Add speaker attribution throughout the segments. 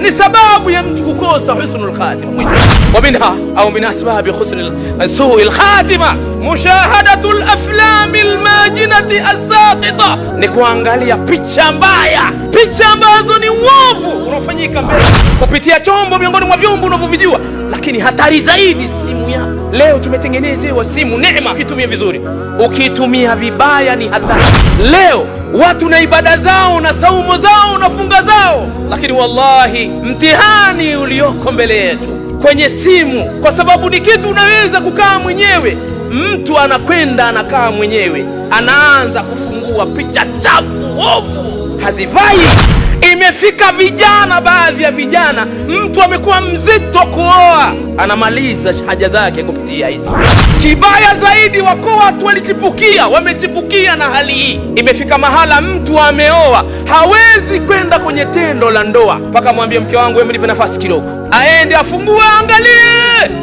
Speaker 1: ni sababu ya mtu kukosa husnul khatima. Wa minha au min asbabi su'il khatima mushahadatul aflamil majinati as-saqita, ni kuangalia picha mbaya, picha ambazo ni uovu unaofanyika mbele kupitia chombo miongoni mwa vyombo unavyovijua. Lakini hatari zaidi, simu yako. Leo tumetengenezewa simu neema, ukitumia vizuri, ukitumia vibaya ni hatari. Leo watu na ibada zao na saumu zao na funga zao, lakini wallahi mtihani ulioko mbele yetu kwenye simu, kwa sababu ni kitu unaweza kukaa mwenyewe. Mtu anakwenda anakaa mwenyewe, anaanza kufungua picha chafu ovu, hazifai. Imefika vijana, baadhi ya vijana, mtu amekuwa mzito kuoa, anamaliza haja zake kupitia hizi. Kibaya zaidi, wako watu wamechipukia na hali hii. Imefika mahala mtu ameoa, hawezi kwenda kwenye tendo la ndoa mpaka mwambie mke wangu, wewe nipe nafasi kidogo, aende afungue angalie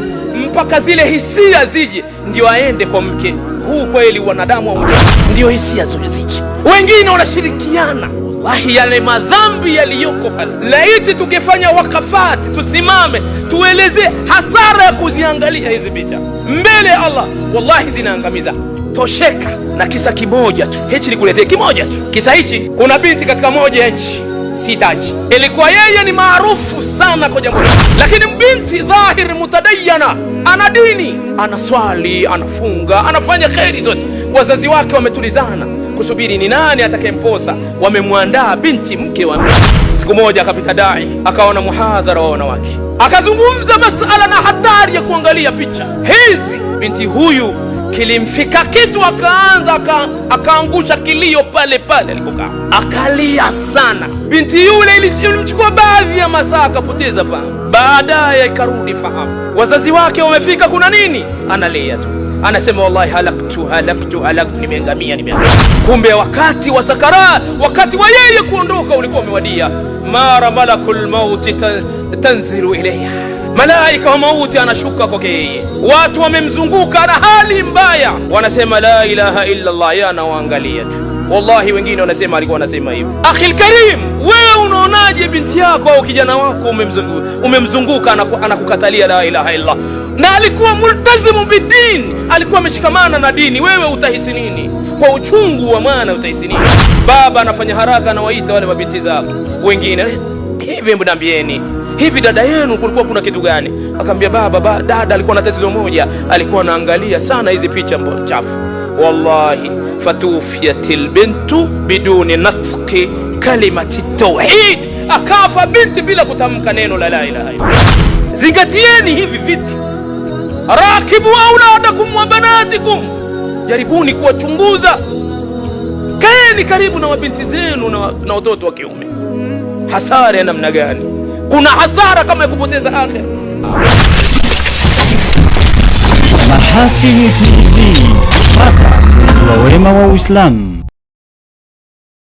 Speaker 1: mpaka zile hisia zije, ndio aende kwa mke. Huu kweli wanadamu wa mmoja, ndio hisia zije. Wengine wanashirikiana. Wallahi yale madhambi yaliyoko pale, laiti tukifanya wakafati, tusimame tueleze hasara ya kuziangalia hizi picha mbele ya Allah, wallahi zinaangamiza. Tosheka na kisa kimoja tu, hichi nikuletee kimoja tu. Kisa hichi, kuna binti katika moja ya nchi, sitaji, ilikuwa yeye ni maarufu sana kwa jambo, lakini binti dhahir mutadayyana, ana dini, anaswali, anafunga, anafanya khairi zote. Wazazi wake wametulizana kusubiri ni nani atakayemposa, wamemwandaa binti mke wa mtu. Siku moja akapita dai, akaona muhadhara wa wanawake, akazungumza masala na hatari ya kuangalia picha hizi. Binti huyu kilimfika kitu, akaangusha kilio pale pale alipokaa, akalia sana. Binti yule ilimchukua baadhi ya masaa, akapoteza fahamu, baadaye ikarudi fahamu. Wazazi wake wamefika, kuna nini? Analia tu, anasema wallahi halaktu, nimeangamia. Kumbe wakati wa sakarat, wakati wa yeye kuondoka ulikuwa umewadia. Mara malakul mauti tanzilu ilayha, malaika wa mauti anashuka kwake yeye. Watu wamemzunguka na hali mbaya, wanasema la ilaha illa Allah, yanawaangalia tu. Wallahi wengine wanasema, alikuwa anasema hivyo. Akhil karim, wewe unaonaje binti yako au kijana wako umemzunguka anakukatalia la ilaha illa, na alikuwa multazimu bidin, alikuwa ameshikamana na dini, wewe utahisi nini? Kwa uchungu wa maana utahisi nini? Baba anafanya haraka, anawaita wale mabinti zake wengine, hivi mnaambieni, hivi dada yenu kulikuwa kuna kitu gani? Akamwambia baba, dada alikuwa na tatizo moja, alikuwa anaangalia sana hizi picha chafu. Wallahi fatufiyatil bintu biduni natqi kalimati tauhid, akafa binti bila kutamka neno la ilaha illa. Zingatieni hivi vitu. Rakibu auladakum wa banatikum, jaribuni kuwachunguza. Kaeni karibu na mabinti zenu na watoto wa kiume. Hasara ya namna gani? Kuna hasara kama ya kupoteza akhira.
Speaker 2: Mahasini TV, pata wa wema wa Uislamu.